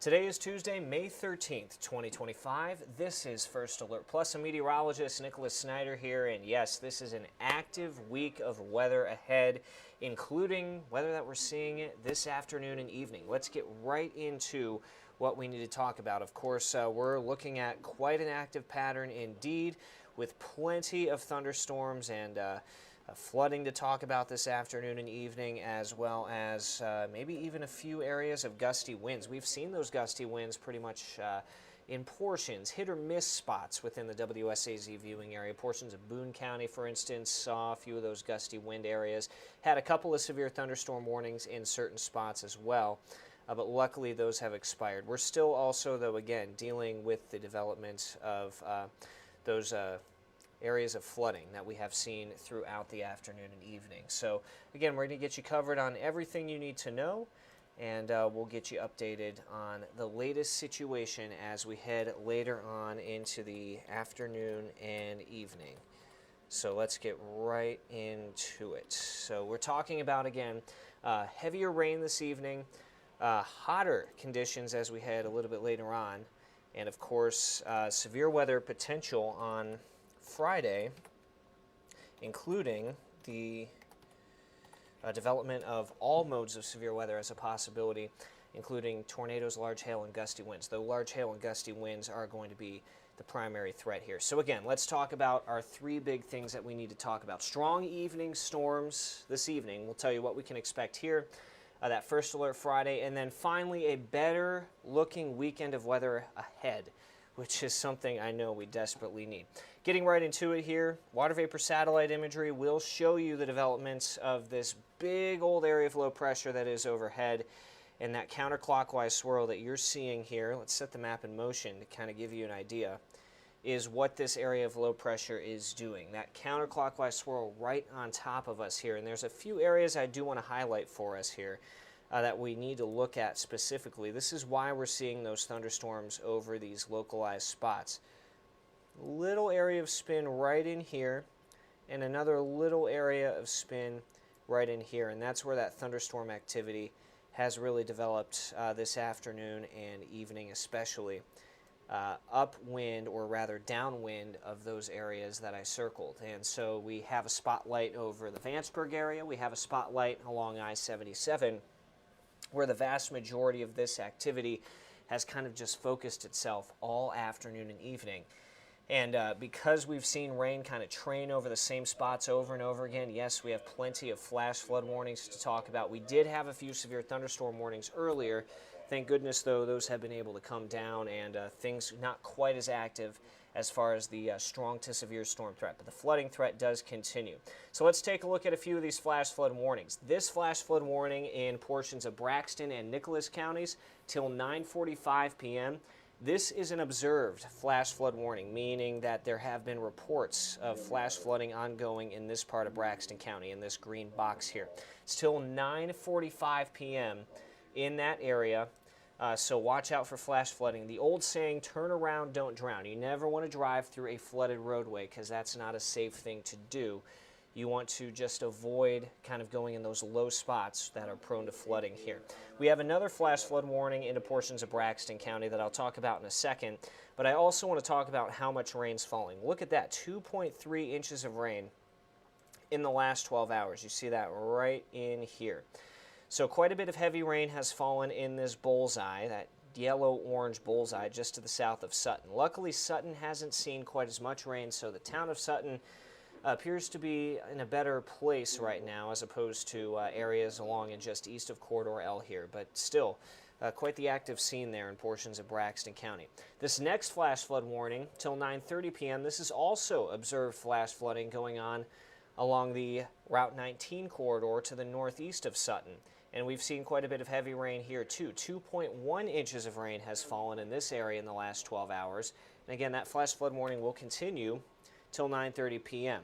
Today is Tuesday, May 13th, 2025. This is First Alert Plus. I'm meteorologist Nicholas Snider here, and yes, this is an active week of weather ahead, including weather that we're seeing this afternoon and evening. Let's get right into what we need to talk about. Of course, we're looking at quite an active pattern indeed, with plenty of thunderstorms and flooding to talk about this afternoon and evening, as well as maybe even a few areas of gusty winds. We've seen those gusty winds pretty much in portions, hit or miss spots within the WSAZ viewing area. Portions of Boone County, for instance, saw a few of those gusty wind areas. Had a couple of severe thunderstorm warnings in certain spots as well. But luckily those have expired. We're still also, though, again, dealing with the development of those areas of flooding that we have seen throughout the afternoon and evening. So again, we're going to get you covered on everything you need to know, and we'll get you updated on the latest situation as we head later on into the afternoon and evening. So let's get right into it. So we're talking about, again, heavier rain this evening, hotter conditions as we head a little bit later on, and of course severe weather potential on Friday, including the development of all modes of severe weather as a possibility, including tornadoes, large hail, and gusty winds, though large hail and gusty winds are going to be the primary threat here. So again, let's talk about our three big things that we need to talk about. Strong evening storms this evening. We'll tell you what we can expect here, that First Alert Friday, and then finally a better looking weekend of weather ahead, which is something I know we desperately need. Getting right into it here, water vapor satellite imagery will show you the developments of this big old area of low pressure that is overhead, and that counterclockwise swirl that you're seeing here, let's set the map in motion to kind of give you an idea, is what this area of low pressure is doing. That counterclockwise swirl right on top of us here, and there's a few areas I do want to highlight for us here that we need to look at specifically. This is why we're seeing those thunderstorms over these localized spots. Little area of spin right in here, and another little area of spin right in here, and that's where that thunderstorm activity has really developed this afternoon and evening especially. Upwind, or rather downwind, of those areas that I circled. And so we have a spotlight over the Vanceburg area, we have a spotlight along I-77, where the vast majority of this activity has kind of just focused itself all afternoon and evening. And because we've seen rain kind of train over the same spots over and over again, yes, we have plenty of flash flood warnings to talk about. We did have a few severe thunderstorm warnings earlier. Thank goodness, though, those have been able to come down, and things not quite as active as far as the strong to severe storm threat. But the flooding threat does continue. So let's take a look at a few of these flash flood warnings. This flash flood warning in portions of Braxton and Nicholas counties till 9:45 p.m. This is an observed flash flood warning, meaning that there have been reports of flash flooding ongoing in this part of Braxton County, in this green box here. It's till 9:45 p.m. in that area. So watch out for flash flooding. The old saying, turn around, don't drown. You never want to drive through a flooded roadway because that's not a safe thing to do. You want to just avoid kind of going in those low spots that are prone to flooding here. We have another flash flood warning into portions of Braxton County that I'll talk about in a second, but I also want to talk about how much rain's falling. Look at that, 2.3 inches of rain in the last 12 hours. You see that right in here. So quite a bit of heavy rain has fallen in this bullseye, that yellow-orange bullseye just to the south of Sutton. Luckily, Sutton hasn't seen quite as much rain, so the town of Sutton appears to be in a better place right now as opposed to areas along and just east of Corridor L here. But still, quite the active scene there in portions of Braxton County. This next flash flood warning till 9:30 p.m. This is also observed flash flooding going on along the Route 19 corridor to the northeast of Sutton. And we've seen quite a bit of heavy rain here too. 2.1 inches of rain has fallen in this area in the last 12 hours. And again, that flash flood warning will continue till 9:30 p.m.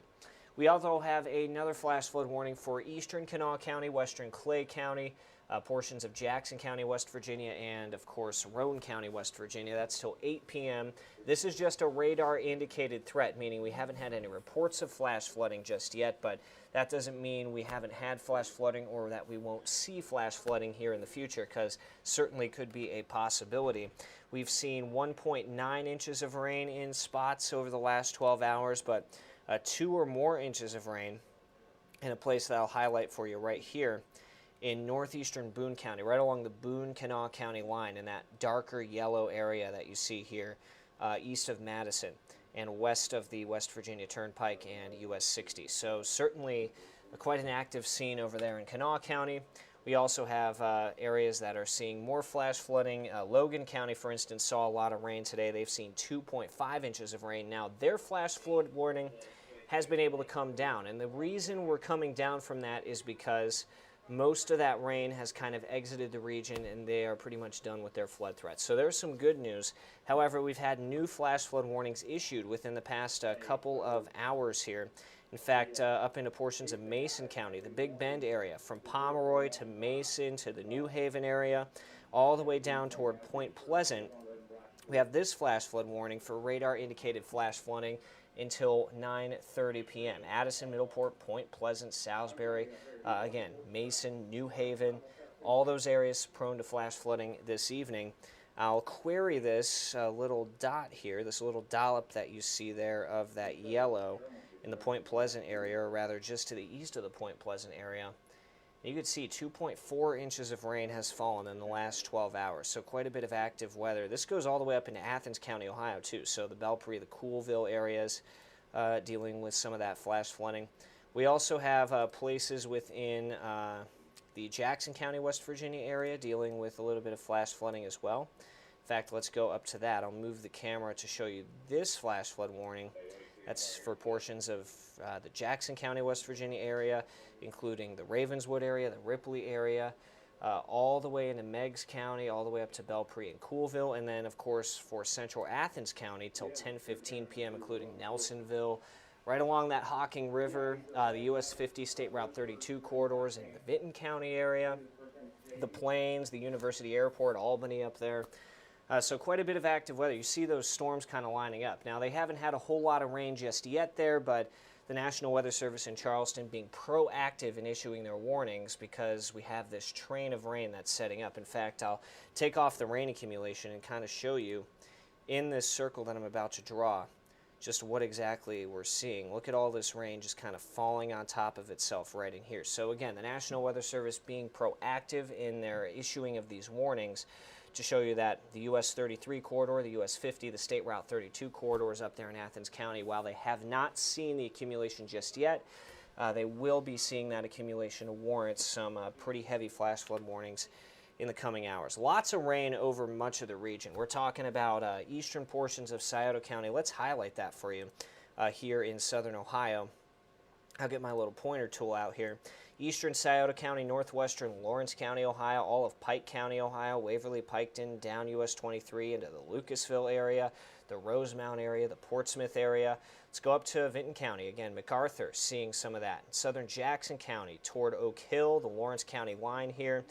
We also have another flash flood warning for eastern Kanawha County, western Clay County, portions of Jackson County, West Virginia, and of course Roane County, West Virginia. That's till 8 p.m. This is just a radar indicated threat, meaning we haven't had any reports of flash flooding just yet, but that doesn't mean we haven't had flash flooding or that we won't see flash flooding here in the future, because certainly could be a possibility. We've seen 1.9 inches of rain in spots over the last 12 hours, but 2 or more inches of rain in a place that I'll highlight for you right here in northeastern Boone County, right along the Boone-Kanawha County line, in that darker yellow area that you see here, east of Madison and west of the West Virginia Turnpike and US 60. So certainly quite an active scene over there in Kanawha County. We also have areas that are seeing more flash flooding. Logan County, for instance, saw a lot of rain today. They've seen 2.5 inches of rain. Now, their flash flood warning has been able to come down, and the reason we're coming down from that is because most of that rain has kind of exited the region and they are pretty much done with their flood threats. So there's some good news. However, we've had new flash flood warnings issued within the past couple of hours here. In fact, up into portions of Mason County, the Big Bend area, from Pomeroy to Mason to the New Haven area, all the way down toward Point Pleasant, we have this flash flood warning for radar indicated flash flooding until 9:30 p.m. Addison, Middleport, Point Pleasant, Salisbury, again, Mason, New Haven, all those areas prone to flash flooding this evening. I'll query this little dot here, this little dollop that you see there of that yellow in the Point Pleasant area, or rather just to the east of the Point Pleasant area. You can see 2.4 inches of rain has fallen in the last 12 hours, so quite a bit of active weather. This goes all the way up into Athens County, Ohio, too, so the Belpre, the Coolville areas dealing with some of that flash flooding. We also have places within the Jackson County, West Virginia area dealing with a little bit of flash flooding as well. In fact, let's go up to that. I'll move the camera to show you this flash flood warning. That's for portions of the Jackson County, West Virginia area, including the Ravenswood area, the Ripley area, all the way into Meigs County, all the way up to Belpre and Coolville, and then, of course, for central Athens County till 10:15 p.m., including Nelsonville, right along that Hocking River, the US 50 State Route 32 corridors in the Vinton County area, the Plains, the University Airport, Albany up there. So quite a bit of active weather. You see those storms kind of lining up. Now, they haven't had a whole lot of rain just yet there, but the National Weather Service in Charleston being proactive in issuing their warnings because we have this train of rain that's setting up. In fact, I'll take off the rain accumulation and kind of show you in this circle that I'm about to draw just what exactly we're seeing. Look at all this rain just kind of falling on top of itself right in here. So again, the National Weather Service being proactive in their issuing of these warnings to show you that the US 33 corridor, the US 50, the State Route 32 corridors up there in Athens County, while they have not seen the accumulation just yet, they will be seeing that accumulation to warrant some pretty heavy flash flood warnings in the coming hours. Lots of rain over much of the region. We're talking about eastern portions of Scioto County. Let's highlight that for you here in southern Ohio. I'll get my little pointer tool out here. Eastern Scioto County, northwestern Lawrence County, Ohio, all of Pike County, Ohio, Waverly, Piketon, down US 23 into the Lucasville area, the Rosemount area, the Portsmouth area. Let's go up to Vinton County. Again, MacArthur, seeing some of that. Southern Jackson County toward Oak Hill, the Lawrence County line here.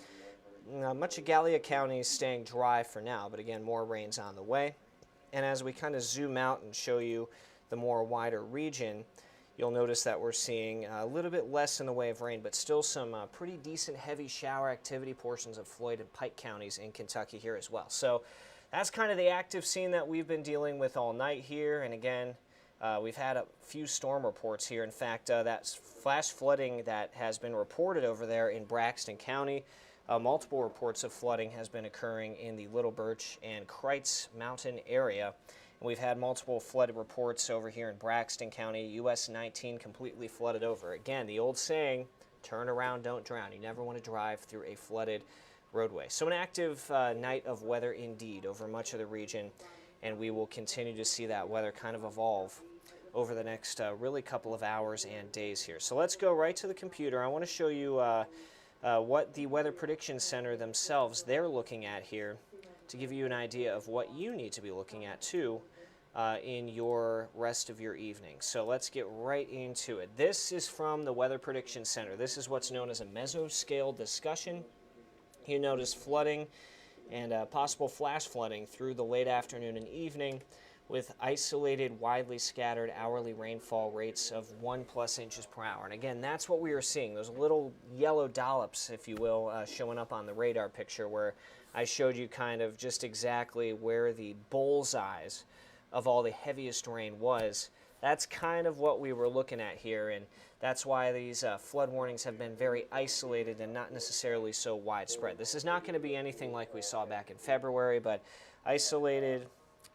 Much of Gallia County is staying dry for now, but again, more rain's on the way. And as we kind of zoom out and show you the more wider region, you'll notice that we're seeing a little bit less in the way of rain, but still some pretty decent heavy shower activity portions of Floyd and Pike counties in Kentucky here as well. So that's kind of the active scene that we've been dealing with all night here. And again, we've had a few storm reports here. In fact, that flash flooding that has been reported over there in Braxton County, multiple reports of flooding has been occurring in the Little Birch and Kreitz Mountain area. And we've had multiple flood reports over here in Braxton County, US 19 completely flooded over. Again, the old saying, turn around, don't drown. You never want to drive through a flooded roadway. So an active night of weather indeed over much of the region, and we will continue to see that weather kind of evolve over the next really couple of hours and days here. So let's go right to the computer. I want to show you what the Weather Prediction Center themselves, they're looking at here to give you an idea of what you need to be looking at too in your rest of your evening. So let's get right into it. This is from the Weather Prediction Center. This is what's known as a mesoscale discussion. You notice flooding and possible flash flooding through the late afternoon and evening, with isolated, widely scattered hourly rainfall rates of 1+ inches per hour. And again, that's what we are seeing, those little yellow dollops, if you will, showing up on the radar picture, where I showed you kind of just exactly where the bullseyes of all the heaviest rain was. That's kind of what we were looking at here, and that's why these flood warnings have been very isolated and not necessarily so widespread. This is not going to be anything like we saw back in February, but isolated,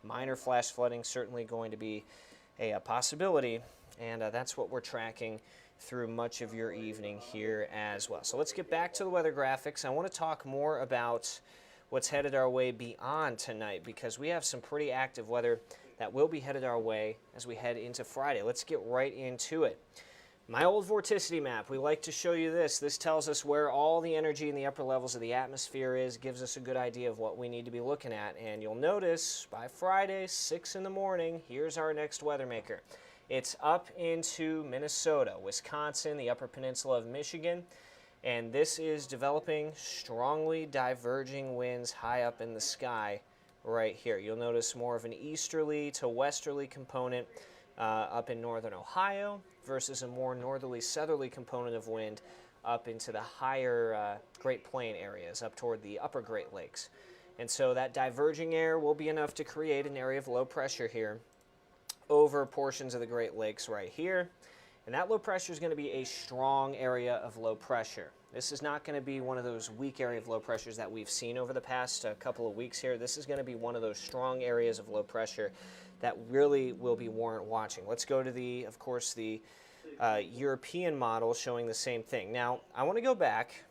minor flash flooding certainly going to be a possibility, and that's what we're tracking through much of your evening here as well. So let's get back to the weather graphics. I want to talk more about what's headed our way beyond tonight, because we have some pretty active weather that will be headed our way as we head into Friday. Let's get right into it. My old vorticity map, we like to show you this. This tells us where all the energy in the upper levels of the atmosphere is, gives us a good idea of what we need to be looking at. And you'll notice by Friday, 6 in the morning, here's our next weather maker. It's up into Minnesota, Wisconsin, the Upper Peninsula of Michigan, and this is developing strongly diverging winds high up in the sky right here. You'll notice more of an easterly to westerly component up in northern Ohio versus a more northerly southerly component of wind up into the higher Great Plain areas up toward the upper Great Lakes. And so that diverging air will be enough to create an area of low pressure here over portions of the Great Lakes right here. And that low pressure is going to be a strong area of low pressure. This is not going to be one of those weak area of low pressures that we've seen over the past couple of weeks here. This is going to be one of those strong areas of low pressure that really will be warrant watching. Let's go to the, of course, the European model showing the same thing. Now, I want to go back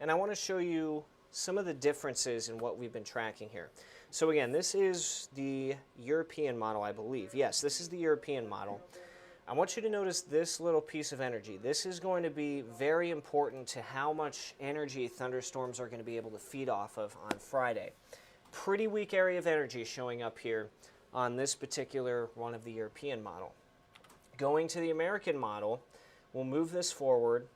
and I want to show you some of the differences in what we've been tracking here. So again, this is the European model, I believe. Yes, this is the European model. I want you to notice this little piece of energy. This is going to be very important to how much energy thunderstorms are going to be able to feed off of on Friday. Pretty weak area of energy showing up here on this particular one of the European model. Going to the American model, we'll move this forward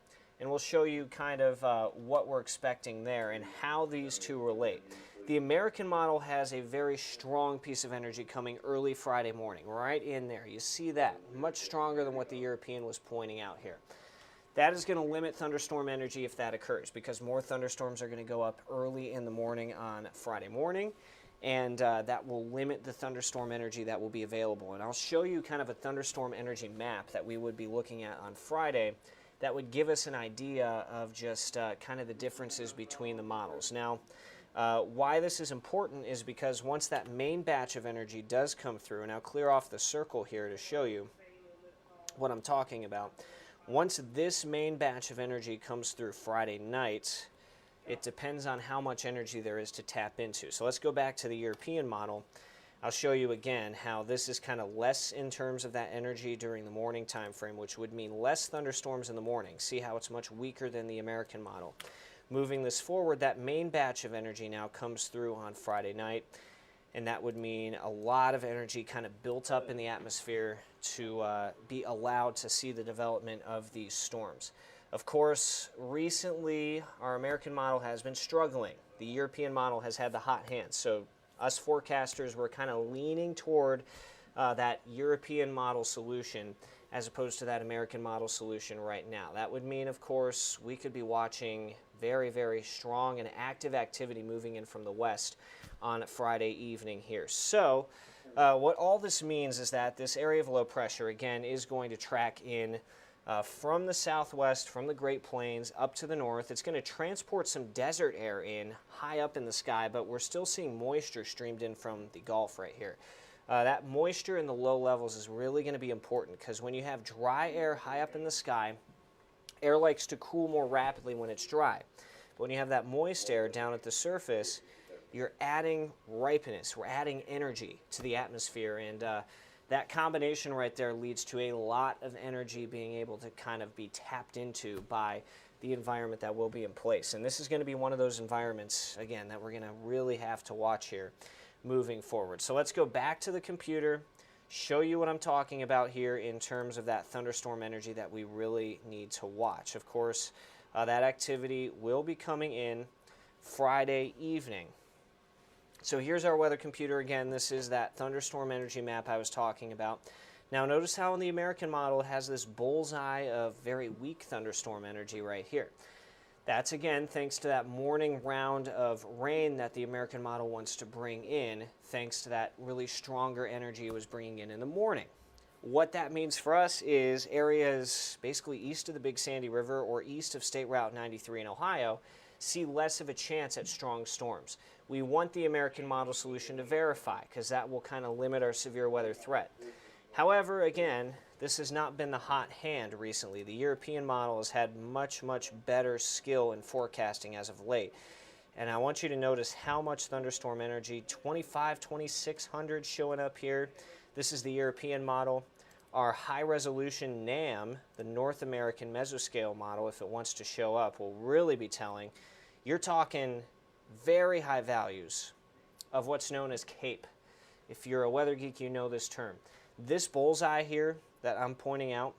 and we'll show you kind of what we're expecting there and how these two relate. The American model has a very strong piece of energy coming early Friday morning, right in there. You see that, much stronger than what the European was pointing out here. That is going to limit thunderstorm energy if that occurs, because more thunderstorms are going to go up early in the morning on Friday morning, and that will limit the thunderstorm energy that will be available. And I'll show you kind of a thunderstorm energy map that we would be looking at on Friday that would give us an idea of just kind of the differences between the models. Now, why this is important is because once that main batch of energy does come through, and I'll clear off the circle here to show you what I'm talking about. Once this main batch of energy comes through Friday night, it depends on how much energy there is to tap into. So let's go back to the European model. I'll show you again how this is kind of less in terms of that energy during the morning time frame, which would mean less thunderstorms in the morning. See how it's much weaker than the American model. Moving this forward, that main batch of energy now comes through on Friday night, and that would mean a lot of energy kind of built up in the atmosphere to be allowed to see the development of these storms. Of course, recently, our American model has been struggling. The European model has had the hot hand, so us forecasters were kind of leaning toward that European model solution as opposed to that American model solution right now. That would mean, of course, we could be watching very, very strong and active activity moving in from the west on Friday evening here. So what all this means is that this area of low pressure, again, is going to track in from the southwest, from the Great Plains up to the north. It's going to transport some desert air in high up in the sky, but we're still seeing moisture streamed in from the Gulf right here. That moisture in the low levels is really going to be important, because when you have dry air high up in the sky, air likes to cool more rapidly when it's dry. But when you have that moist air down at the surface, you're adding ripeness, we're adding energy to the atmosphere, and that combination right there leads to a lot of energy being able to kind of be tapped into by the environment that will be in place. And this is going to be one of those environments, again, that we're going to really have to watch here moving forward. So let's go back to the computer, show you what I'm talking about here in terms of that thunderstorm energy that we really need to watch. Of course, that activity will be coming in Friday evening. So here's our weather computer again. This is that thunderstorm energy map I was talking about. Now notice how in the American model it has this bullseye of very weak thunderstorm energy right here. That's again thanks to that morning round of rain that the American model wants to bring in, thanks to that really stronger energy it was bringing in the morning. What that means for us is areas basically east of the Big Sandy River or east of State Route 93 in Ohio see less of a chance at strong storms. We want the American model solution to verify because that will kind of limit our severe weather threat. However, again, this has not been the hot hand recently. The European model has had much better skill in forecasting as of late. And I want you to notice how much thunderstorm energy, 2600 showing up here. This is the European model. Our high-resolution NAM, the North American mesoscale model, if it wants to show up, will really be telling. You're talking very high values of what's known as CAPE. If you're a weather geek, you know this term. This bullseye here that I'm pointing out,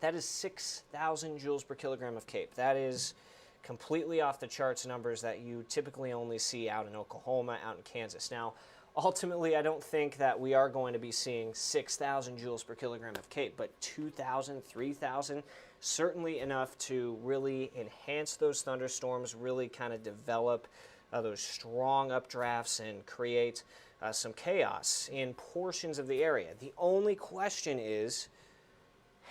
that is 6,000 joules per kilogram of CAPE. That is completely off the charts numbers that you typically only see out in Oklahoma, out in Kansas. Now, ultimately, I don't think that we are going to be seeing 6,000 joules per kilogram of CAPE, but 2,000, 3,000, certainly enough to really enhance those thunderstorms, really kind of develop those strong updrafts and create some chaos in portions of the area. The only question is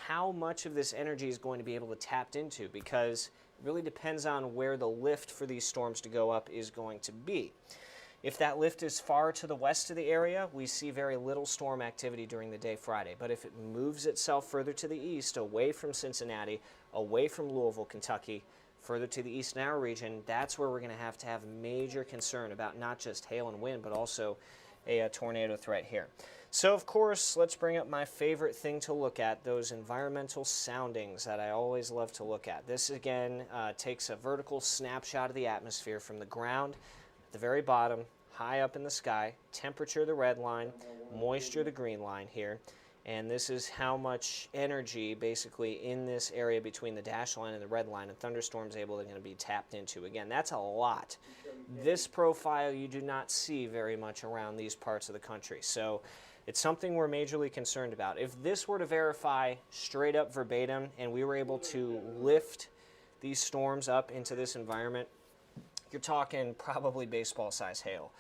how much of this energy is going to be able to tap into, because it really depends on where the lift for these storms to go up is going to be. If that lift is far to the west of the area, we see very little storm activity during the day Friday. But if it moves itself further to the east, away from Cincinnati, away from Louisville, Kentucky, further to the east in our region, that's where we're going to have major concern about not just hail and wind, but also a tornado threat here. So, of course, let's bring up my favorite thing to look at, those environmental soundings that I always love to look at. This, again, takes a vertical snapshot of the atmosphere from the ground at the very bottom, high up in the sky, temperature the red line, moisture the green line here, and this is how much energy basically in this area between the dash line and the red line and thunderstorms able to be tapped into. Again, that's a lot. This profile you do not see very much around these parts of the country, so it's something we're majorly concerned about. If this were to verify straight up verbatim and we were able to lift these storms up into this environment, you're talking probably baseball-size hail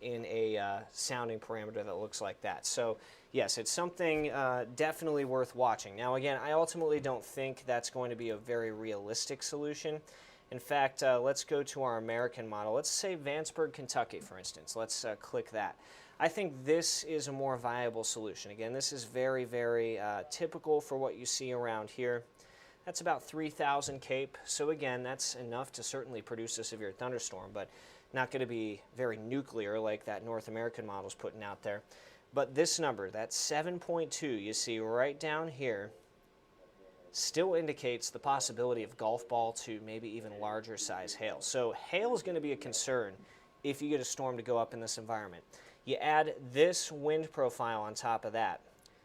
in a sounding parameter that looks like that. So yes, it's something definitely worth watching. Now again, I ultimately don't think that's going to be a very realistic solution. In fact, let's go to our American model. Let's say Vanceburg, Kentucky, for instance. Let's click that. I think this is a more viable solution. Again, this is very typical for what you see around here. That's about 3,000 CAPE. So again, that's enough to certainly produce a severe thunderstorm, but not going to be very nuclear like that North American model is putting out there. But this number, that 7.2, you see right down here, still indicates the possibility of golf ball to maybe even larger size hail. So hail is going to be a concern if you get a storm to go up in this environment. You add this wind profile on top of that.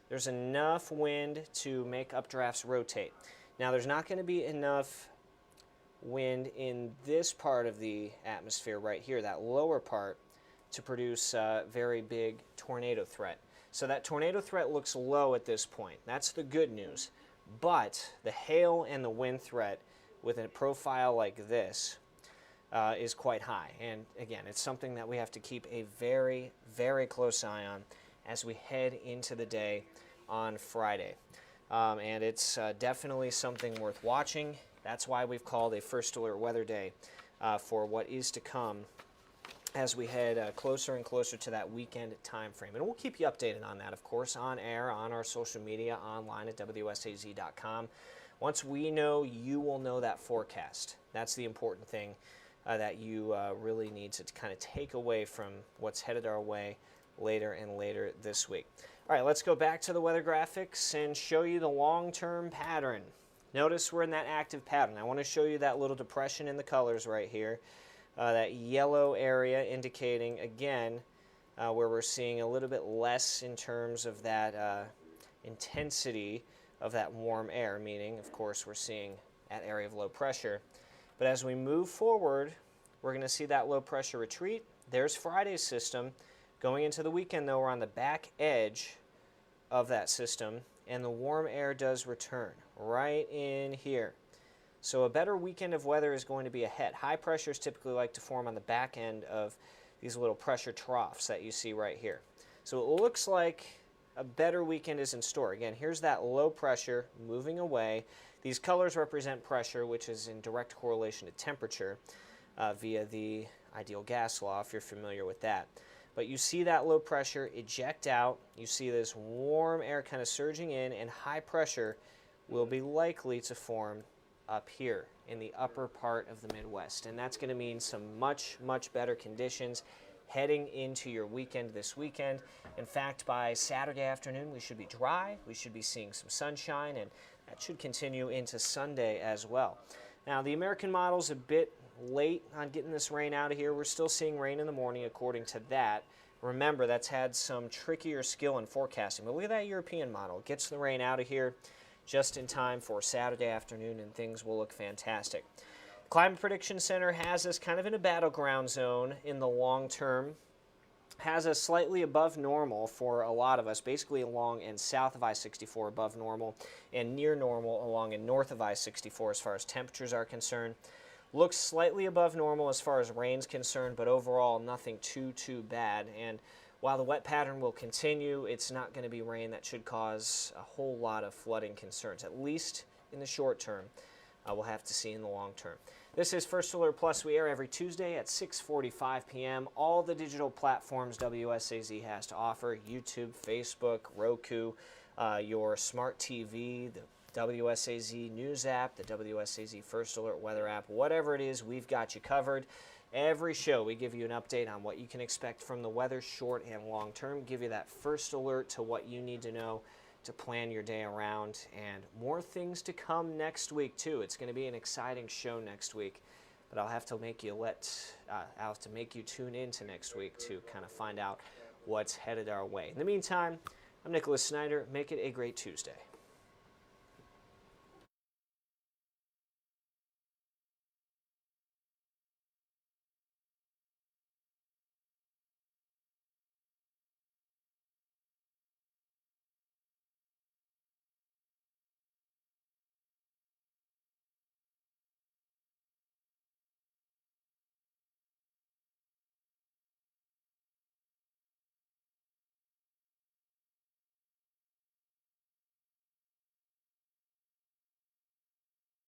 There's enough wind to make updrafts rotate. Now there's not going to be enough wind in this part of the atmosphere right here, that lower part, to produce a very big tornado threat. So that tornado threat looks low at this point. That's the good news. But the hail and the wind threat with a profile like this is quite high. And again, it's something that we have to keep a very close eye on as we head into the day on Friday. And it's definitely something worth watching. That's why we've called a First Alert Weather Day for what is to come as we head closer and closer to that weekend time frame. And we'll keep you updated on that, of course, on air, on our social media, online at WSAZ.com. Once we know, you will know that forecast. That's the important thing that you really need to kind of take away from what's headed our way later and later this week. All right, let's go back to the weather graphics and show you the long-term pattern. Notice we're in that active pattern. I want to show you that little depression in the colors right here. That yellow area indicating, again, where we're seeing a little bit less in terms of that intensity of that warm air, meaning, of course, we're seeing that area of low pressure. But as we move forward, we're going to see that low pressure retreat. There's Friday's system. Going into the weekend, though, we're on the back edge of that system, and the warm air does return right in here. So a better weekend of weather is going to be ahead. High pressures typically like to form on the back end of these little pressure troughs that you see right here. So it looks like a better weekend is in store. Again, here's that low pressure moving away. These colors represent pressure, which is in direct correlation to temperature via the ideal gas law, if you're familiar with that. But you see that low pressure eject out. You see this warm air kind of surging in, and high pressure will be likely to form up here in the upper part of the Midwest. And that's going to mean some much, much better conditions heading into your weekend this weekend. In fact, by Saturday afternoon, we should be dry. We should be seeing some sunshine, and that should continue into Sunday as well. Now, the American model's a bit late on getting this rain out of here. We're still seeing rain in the morning according to that. Remember, that's had some trickier skill in forecasting. But look at that European model. It gets the rain out of here just in time for Saturday afternoon, and things will look fantastic. Climate Prediction Center has us kind of in a battleground zone in the long term. Has us slightly above normal for a lot of us, basically along and south of I-64 above normal, and near normal along and north of I-64 as far as temperatures are concerned. Looks slightly above normal as far as rain's concerned, but overall nothing too bad. And while the wet pattern will continue, it's not going to be rain that should cause a whole lot of flooding concerns, at least in the short term. We'll have to see in the long term. This is First Alert Plus. We air every Tuesday at 6:45 p.m. All the digital platforms WSAZ has to offer: YouTube, Facebook, Roku, your smart TV, the WSAZ News app, the WSAZ First Alert Weather app, whatever it is, we've got you covered. Every show, we give you an update on what you can expect from the weather, short and long term, give you that first alert to what you need to know to plan your day around, and more things to come next week too. It's going to be an exciting show next week, but I'll have to make you tune in to next week to kind of find out what's headed our way. In the meantime, I'm Nicholas Snider. Make it a great Tuesday.